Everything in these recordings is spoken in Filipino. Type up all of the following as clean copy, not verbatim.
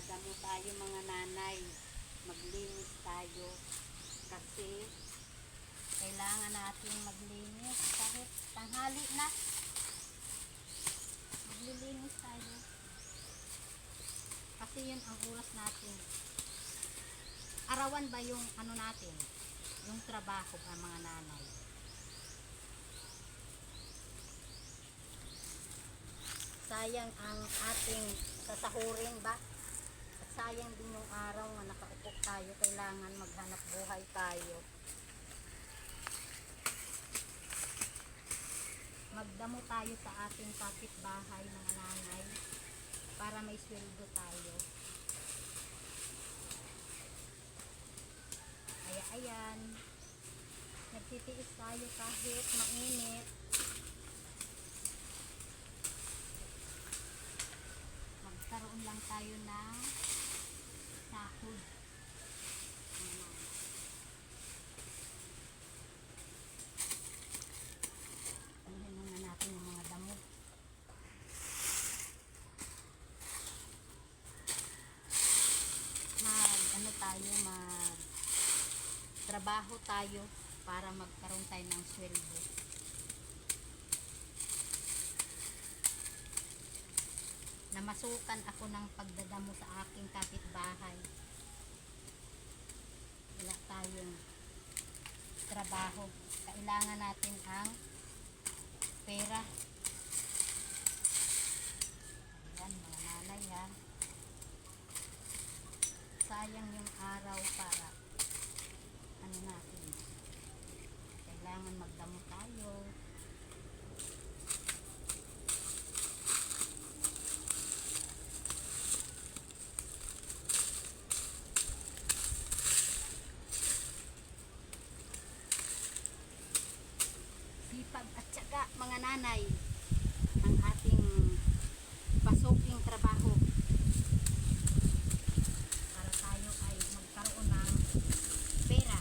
magdadamo tayo mga nanay. Maglinis tayo. Kasi kailangan natin maglinis kahit tanghali na. Maglilinis tayo. Kasi yun ang oras natin. Arawan ba yung ano natin? Yung trabaho ng mga nanay. Sayang ang ating sasahurin ba? At sayang din yung araw na nakaupo tayo. Kailangan maghanap buhay tayo. Magdamo tayo sa ating kapitbahay mga nanay para may sweldo tayo. Kaya ayan, nagtitiis tayo kahit mainit. Magkaroon lang tayo ng sahod. Ayan na natin yung mga damo. Trabaho tayo para magkaroon tayo ng sweldo. Namasukan ako ng pagdadamo sa aking kapitbahay. Wala tayong trabaho. Kailangan natin ang pera. Ayan mga nanay ha. Sayang yung araw para ano natin. Kailangan magdamo tayo. Sipag at syaga mga nanay ang ating pasuking trabaho para tayo ay magkaroon ng pera.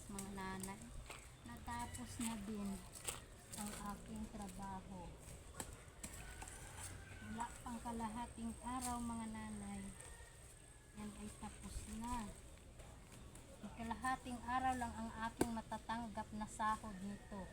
Mga nanay, natapos na din ang aking trabaho. Wala pang kalahating araw mga nanay, yan ay tapos na. Kalahating araw lang ang aking matatanggap na sahod nito.